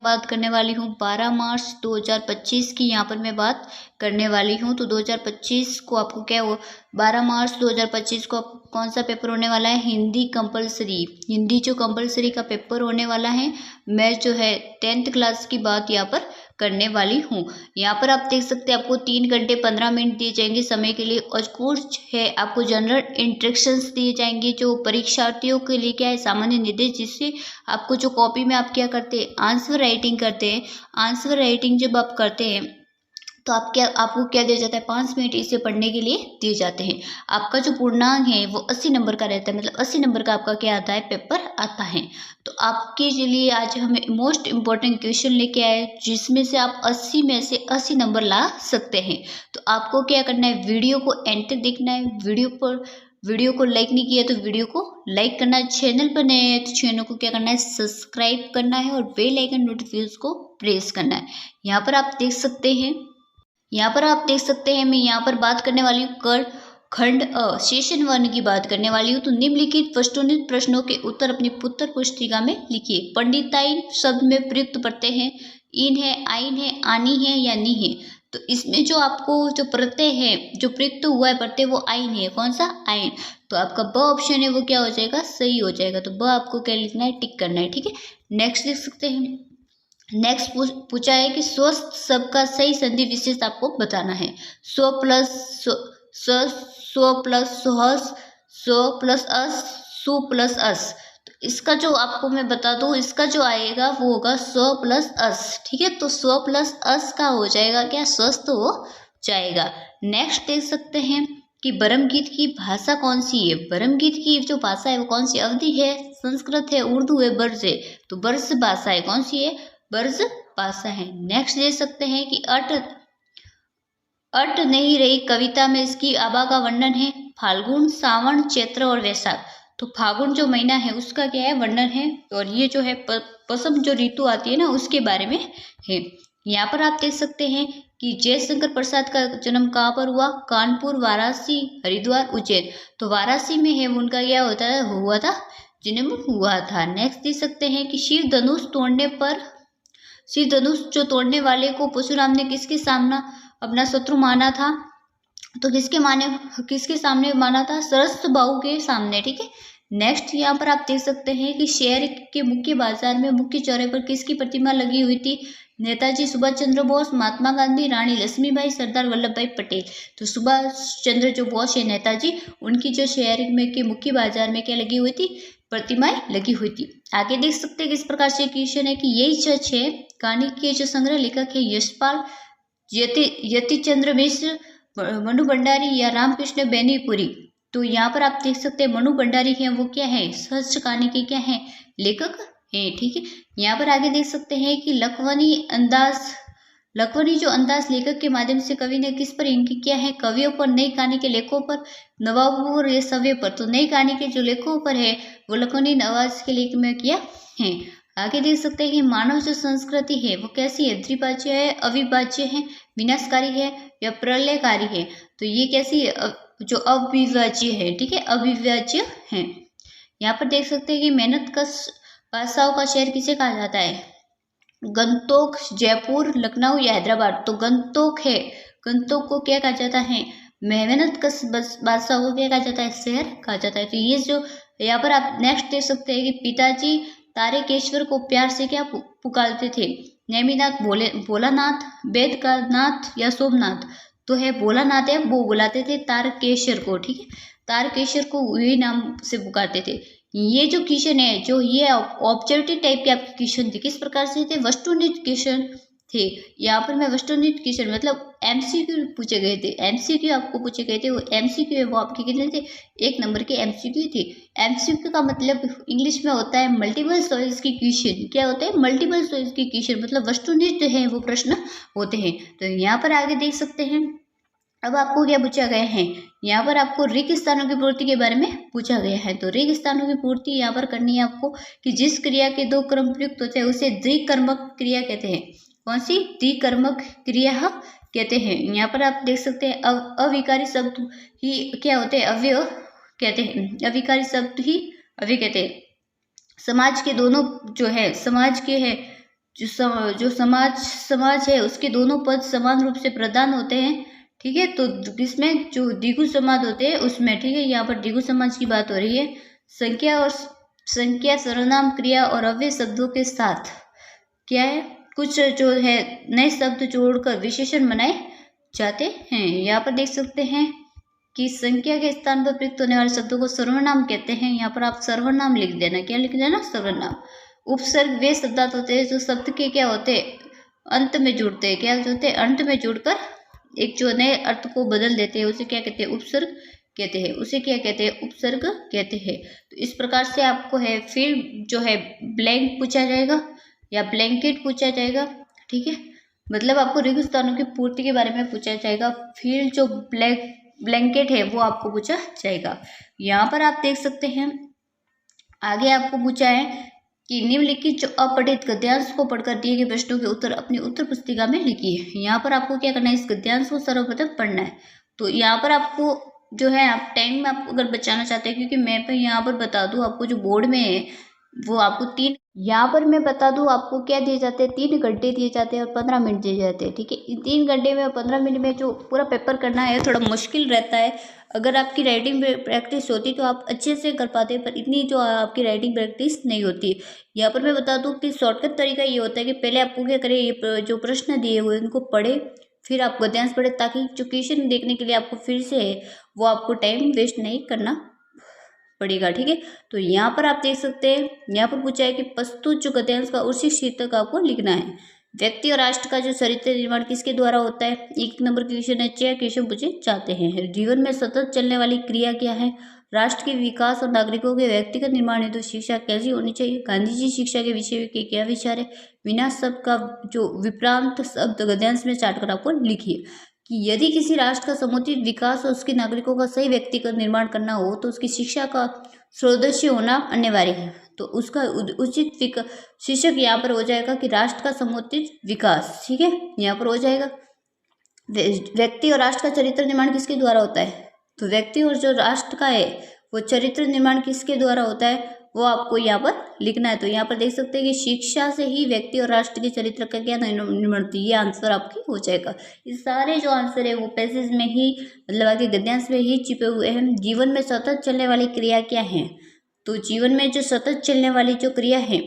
बात करने वाली हूँ 12 मार्च 2025 की। यहाँ पर मैं बात करने वाली हूँ तो 2025 को आपको क्या हो 12 मार्च 2025 को कौन सा पेपर होने वाला है? हिंदी कंपलसरी। हिंदी जो कंपलसरी का पेपर होने वाला है, मैं जो है 10th क्लास की बात यहाँ पर करने वाली हूँ। यहाँ पर आप देख सकते हैं आपको 3 घंटे 15 मिनट दिए जाएंगे समय के लिए, और कुछ है आपको जनरल इंस्ट्रक्शंस दिए जाएंगे जो परीक्षार्थियों के लिए क्या है सामान्य निर्देश, जिससे आपको जो कॉपी में आप क्या करते हैं आंसर राइटिंग करते हैं। आंसर राइटिंग जब आप करते हैं तो आपको क्या दिया जाता है 5 मिनट इसे पढ़ने के लिए दिए जाते हैं। आपका जो पूर्णांक है वो 80 नंबर का रहता है, मतलब 80 नंबर का आपका क्या आता है पेपर आता है। तो आपके लिए आज हमें मोस्ट इम्पोर्टेंट क्वेश्चन लेके आए जिसमें से आप 80 में से 80 नंबर ला सकते हैं। तो आपको क्या करना है, वीडियो को एंड तक देखना है। वीडियो को लाइक नहीं किया तो वीडियो को लाइक करना है। चैनल पर नए हैं तो चैनल को क्या करना है सब्सक्राइब करना है और बेल आइकन नोटिफिकेशन को प्रेस करना है। यहाँ पर आप देख सकते हैं मैं यहाँ पर बात करने वाली हूँ खंड सेशन 1 की बात करने वाली हूँ। तो निम्नलिखित वस्तुनिष्ठ प्रश्नों के उत्तर अपनी पुत्र पुस्तिका में लिखिए। पंडिताइन शब्द में प्रयुक्त प्रत्यय हैं, इन है, आइन है, आनी है या नी है। तो इसमें जो आपको जो प्रत्यय है जो प्रयुक्त हुआ है प्रत्यय वो आइन है। कौन सा? आइन। तो आपका ब ऑप्शन है वो क्या हो जाएगा? सही हो जाएगा। तो ब आपको क्या लिखना है? टिक करना है। ठीक है, नेक्स्ट देख सकते हैं। नेक्स्ट पूछा है कि स्वस्थ शब्द का सही संधि विशेष आपको बताना है। स्व प्लस स्व प्लस सुहस, स्व प्लस अस, सु प्लस अस। तो इसका जो आपको मैं बता दूं, इसका जो आएगा वो होगा स्व प्लस अस। ठीक है, तो स्व प्लस अस का हो जाएगा क्या? स्वस्थ हो जाएगा। नेक्स्ट देख सकते हैं कि ब्रह्म गीत की भाषा कौन सी है। ब्रह्म गीत की जो भाषा है वो कौन सी? अवधी है, संस्कृत है, उर्दू है, ब्रज है। तो ब्रज भाषा है। कौन सी है? ब्रज भाषा है। नेक्स्ट दे सकते हैं कि अट नहीं रही कविता में इसकी आभा का वर्णन है। फाल्गुन, सावन, चैत्र और वैशाख। तो फागुन जो महीना है उसका क्या है? वर्णन है। और ये जो है पसम जो ऋतु आती है ना उसके बारे में है। यहाँ पर आप देख सकते हैं कि जयशंकर प्रसाद का जन्म कहाँ पर हुआ? कानपुर, वाराणसी, हरिद्वार, उज्जैन। तो वाराणसी में है उनका क्या हुआ था? जन्म हुआ था। नेक्स्ट देख सकते हैं कि शिव धनुष जो तोड़ने वाले को परशुराम ने किसके सामना अपना शत्रु माना था? तो किसके सामने माना था? सहस्त्रबाहु के सामने। ठीक है, नेक्स्ट यहाँ पर आप देख सकते हैं कि शहर के मुख्य बाजार में मुख्य चौराहे पर किसकी प्रतिमा लगी हुई थी? नेताजी सुभाष चंद्र बोस, महात्मा गांधी, रानी लक्ष्मीबाई, सरदार वल्लभ भाई पटेल। तो सुभाष चंद्र जो बोस है नेताजी, उनकी जो शहर में के मुख्य बाजार में क्या लगी हुई थी? प्रतिमाएं लगी हुई थी। आगे देख सकते हैं किस प्रकार से क्वेश्चन है कि यही सच है कहानी के जो संग्रह लेखक है यशपाल, यति चंद्र मिश्र, मनु भंडारी या रामकृष्ण बेनीपुरी। तो यहाँ पर आप देख सकते हैं मनु भंडारी हैं वो क्या है? सच कहानी के क्या है? लेखक है। ठीक है, यहाँ पर आगे देख सकते हैं कि लखवनी जो अंदाज लेखक के माध्यम से कवि ने किस पर इंकित किया है? कवियों पर, नई कहानी के लेखों पर, नवाबों और ये सव्य पर। तो नई कहानी के जो लेखों पर है वो लखवनी नवाज के लेख में किया है। आगे देख सकते हैं कि मानव जो संस्कृति है वो कैसी है? द्विभाज्य है, अविभाज्य है, विनाशकारी है या प्रलयकारी है। तो ये कैसी है? जो अविभाज्य है। ठीक है, अविभाज्य है। यहाँ पर देख सकते हैं कि मेहनत कश बादशाहों का शहर किसे कहा जाता है? गंगटोक, जयपुर, लखनऊ या हैदराबाद। तो गंगटोक है। गंगटोक को क्या कहा जाता है? मेहनत कश बादशाह को क्या कहा जाता है? शहर कहा जाता है। तो ये जो यहाँ पर आप नेक्स्ट देख सकते हैं कि पिताजी तारकेश्वर को प्यार से क्या पुकारते थे? नेमिनाथ, भोलानाथ, वेद का नाथ या सोमनाथ। तो है भोलानाथ है वो बुलाते थे तारकेश्वर को। ठीक है, तारकेश्वर को वही नाम से पुकारते थे। ये जो क्वेश्चन है जो ये ऑब्जेक्टिव टाइप के आपके क्वेश्चन थे, किस प्रकार से थे? वस्तुनिष्ठ क्वेश्चन थे। यहाँ पर मैं वस्तुनिष्ठ क्वेश्चन मतलब एमसीक्यू पूछे गए थे। एमसीक्यू आपको पूछे गए थे, वो एमसीक्यू है वो आपके कितने थे? 1 नंबर के एमसीक्यू थे। एमसीक्यू का मतलब इंग्लिश में होता है मल्टीपल चॉइस की क्वेश्चन। क्या होते हैं? मल्टीपल चॉइस की क्वेश्चन, मतलब वस्तुनिष्ठ है वो प्रश्न होते हैं। तो यहाँ पर आगे देख सकते हैं अब आपको क्या पूछा गया है? यहाँ पर आपको रिक्त स्थानों की पूर्ति के बारे में पूछा गया है। तो रिक्त स्थानों की पूर्ति यहाँ पर करनी है आपको कि जिस क्रिया के 2 क्रम प्रयुक्त होते हैं उसे द्विकर्मक क्रिया कहते हैं। कौन सी? द्विकर्मक क्रिया कहते हैं। यहाँ पर आप देख सकते हैं अविकारी शब्द ही क्या होते हैं? अव्यय कहते हैं। अविकारी शब्द ही अव्यय कहते हैं। समाज के दोनों जो है समाज के है जो समाज है उसके दोनों पद समान रूप से प्रदान होते हैं। ठीक है, तो किसमें जो द्विगु समाज होते हैं उसमें, ठीक है, यहाँ पर द्विगु समाज की बात हो रही है। संख्या सर्वनाम क्रिया और अव्यय शब्दों के साथ क्या है, कुछ जो है नए शब्द जोड़कर विशेषण बनाए जाते हैं। यहाँ पर देख सकते हैं कि संख्या के स्थान पर प्रयुक्त होने वाले शब्दों को सर्वनाम कहते हैं। यहाँ पर आप सर्वनाम लिख देना, क्या लिख देना, सर्वनाम। उपसर्ग वे शब्दार्थ होते हैं जो शब्द के क्या होते हैं, अंत में जुड़ते हैं, क्या होते हैं, अंत में जुड़कर एक जो नए अर्थ को बदल देते हैं, उसे क्या कहते हैं, उपसर्ग कहते हैं, उसे क्या कहते हैं, उपसर्ग कहते हैं। तो इस प्रकार से आपको है फिर जो है ब्लैंक पूछा जाएगा या ब्लैंकेट पूछा जाएगा। ठीक है, मतलब आपको रिक्त स्थानों की पूर्ति के बारे में पूछा जाएगा। फिर जो ब्लैंकेट है वो आपको पूछा जाएगा। यहाँ पर आप देख सकते हैं आगे आपको पूछा है कि निम्नलिखित जो अपठित गद्यांश को पढ़कर दिए गए प्रश्नों के उत्तर अपनी उत्तर पुस्तिका में लिखिए। यहाँ पर आपको क्या करना है, इस गद्यांश को सर्वप्रथम पढ़ना है। तो यहाँ पर आपको जो है आप टाइम में आप अगर बचाना चाहते हैं, क्योंकि मैं पे यहाँ पर बता दूँ आपको जो बोर्ड में है वो आपको यहाँ पर मैं बता दूँ आपको क्या दिए जाते हैं, 3 घंटे दिए जाते हैं और 15 मिनट दिए जाते हैं। ठीक है, इन 3 घंटे में और 15 मिनट में जो पूरा पेपर करना है थोड़ा मुश्किल रहता है। अगर आपकी राइटिंग प्रैक्टिस होती तो आप अच्छे से कर पाते, पर इतनी जो आपकी राइटिंग प्रैक्टिस नहीं होती। यहाँ पर मैं बता दूँ कि शॉर्टकट तरीका ये होता है कि पहले आपको क्या करें, ये जो प्रश्न दिए हुए इनको पढ़े, फिर आप गद्यांश पढ़े, ताकि जो क्वेश्चन देखने के लिए आपको फिर से है वो आपको टाइम वेस्ट नहीं करना पड़ेगा। ठीक है, तो यहाँ पर आप देख सकते हैं, यहाँ पर पूछा है कि प्रस्तुत जो गद्यांश का उसी शीर्षक आपको लिखना है। व्यक्ति और राष्ट्र का जो चरित्र निर्माण किसके द्वारा होता है, 1 नंबर क्वेश्चन है। 6 क्वेश्चन पूछे जाते हैं। जीवन में सतत चलने वाली क्रिया क्या है। राष्ट्र के विकास और नागरिकों के व्यक्तिगत निर्माण हेतु शिक्षा कैसी होनी चाहिए। गांधी जी शिक्षा के विषय के क्या विचार है। विनाश शब्द का जो विप्रांत शब्द गद्यांश में चाट कर आपको लिखिए कि यदि किसी राष्ट्र का समुचित विकास और उसके नागरिकों का सही व्यक्तिगत निर्माण करना हो तो उसकी शिक्षा का स्रोतस्य होना अनिवार्य है। तो उसका उचित शीर्षक यहाँ पर हो जाएगा कि राष्ट्र का समुचित विकास। ठीक है, यहाँ पर हो जाएगा। व्यक्ति और राष्ट्र का चरित्र निर्माण किसके द्वारा होता है, तो व्यक्ति और जो राष्ट्र का है वो चरित्र निर्माण किसके द्वारा होता है वो आपको यहाँ पर लिखना है। तो यहाँ पर देख सकते हैं कि शिक्षा से ही व्यक्ति और राष्ट्र के चरित्र का क्या निर्माण होती है, ये आंसर आपकी हो जाएगा। ये सारे जो आंसर है वो पैसेज में ही, मतलब आपके गद्यांश में ही छिपे हुए हैं। जीवन में सतत चलने वाली क्रिया क्या है, तो जीवन में जो सतत चलने वाली जो क्रिया है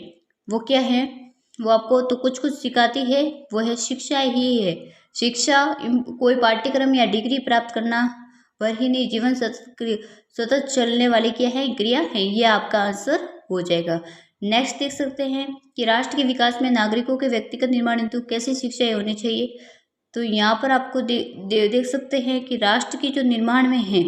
वो क्या है, वो आपको तो कुछ कुछ सिखाती है, वो है शिक्षा ही है। शिक्षा कोई पाठ्यक्रम या डिग्री प्राप्त करना पर ही नहीं, जीवन सतत चलने वाली क्या है, क्रिया है। ये आपका आंसर हो जाएगा। नेक्स्ट देख सकते हैं कि राष्ट्र के विकास में नागरिकों के व्यक्तिगत निर्माण हेतु कैसी शिक्षाएं होनी चाहिए। तो यहाँ पर आपको देख सकते हैं कि राष्ट्र की जो निर्माण में है,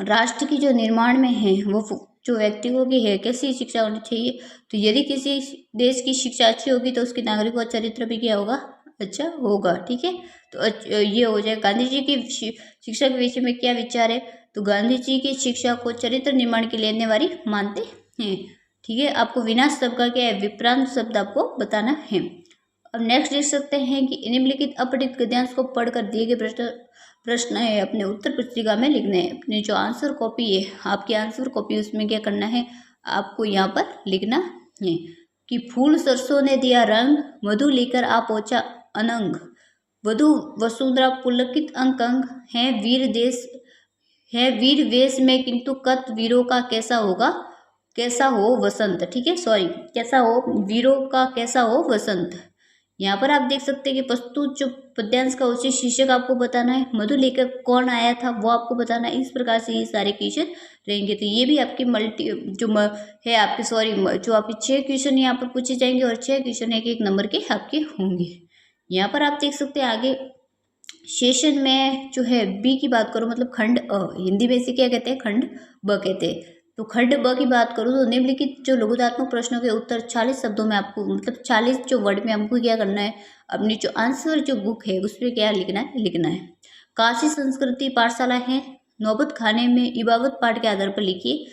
राष्ट्र की जो निर्माण में है वो जो व्यक्तियों की है कैसी शिक्षा होनी चाहिए। तो यदि किसी देश की शिक्षा अच्छी होगी तो उसके नागरिकों का चरित्र भी क्या होगा, अच्छा होगा। ठीक है, तो ये हो जाए। गांधी जी की शिक्षा के विषय में क्या विचार है, तो गांधी जी की शिक्षा को चरित्र निर्माण के लिए अनिवार्य मानते हैं। ठीक है, आपको विनाश शब्द का क्या है, विप्रांत शब्द आपको बताना है। अब नेक्स्ट देख सकते हैं कि निम्नलिखित अपठित गद्यांश को पढ़कर दिए गए प्रश्न है अपने उत्तर पुस्तिका में लिखने हैं। अपने जो आंसर कॉपी है, आपकी आंसर कॉपी, उसमें क्या करना है, आपको यहाँ पर लिखना है कि फूल सरसों ने दिया रंग, मधु लेकर आ पहुंचा अनंग, वधु वसुंधरा पुलकित अंक अंग है, वीर वेश में किंतु कत वीरों का कैसा होगा, कैसा हो वसंत। ठीक है, सॉरी, कैसा हो वीरों का, कैसा हो वसंत। यहाँ पर आप देख सकते हैं कि प्रस्तुत जो पद्यांश का उचित शीर्षक आपको बताना है, मधु लेकर कौन आया था वो आपको बताना है। इस प्रकार से ये सारे क्वेश्चन रहेंगे। तो ये भी आपके है आपके जो आपके 6 क्वेश्चन यहाँ पर पूछे जाएंगे और 6 क्वेश्चन 1-1 नंबर के आपके होंगे। यहाँ पर आप देख सकते हैं आगे सेशन में जो है बी की बात करो, मतलब खंड अ, हिंदी में इसे क्या कहते हैं, खंड ब कहते हैं। तो खंड ब की बात करूँ तो निम्नलिखित जो लघुतात्मक प्रश्नों के उत्तर 40 शब्दों में आपको, मतलब 40 जो वर्ड में हमको क्या करना है, अपनी जो आंसर जो बुक है उस पर क्या लिखना है। काशी संस्कृति पाठशाला है, नौबत खाने में इबावत पाठ के आधार पर लिखिए।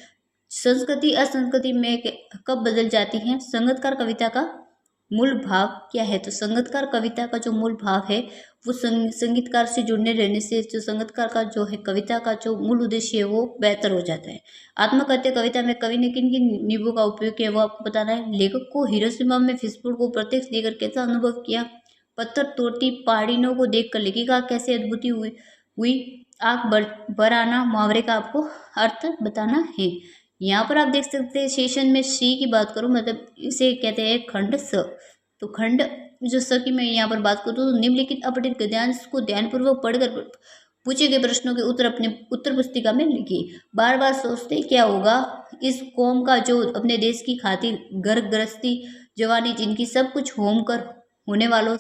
संस्कृति असंस्कृति में कब बदल जाती है, संगतकार कविता का मूल भाव क्या है? तो संगीतकार कविता का जो मूल भाव है वो संगीतकार से जुड़ने रहने से जो संगीतकार का जो है कविता का जो मूल उद्देश्य है वो बेहतर हो जाता है। आत्मकथ्य कविता में कवि ने किन किन नींवों का उपयोग किया वो आपको बताना है। लेखक को हिरोशिमा में विस्फोट को प्रत्यक्ष देकर कैसा अनुभव किया? पत्थर तोड़ती पहाड़ियों को देखकर लेखिका कैसे अद्भुति हुई? आग भर आना मुहावरे का आपको अर्थ बताना है। यहाँ पर आप देख सकते हैं सेशन में सी की बात करूँ मतलब इसे कहते हैं खंड स। तो खंड जो स की मैं यहाँ पर बात करूँ तो निम्नलिखित अपठित गद्यांश को ध्यानपूर्वक पढ़कर पूछे गए प्रश्नों के उत्तर अपने उत्तर पुस्तिका में लिखिए। बार बार सोचते क्या होगा इस कौम का जो अपने देश की खातिर घर गृहस्थी जवानी जिनकी सब कुछ होम कर होने वालों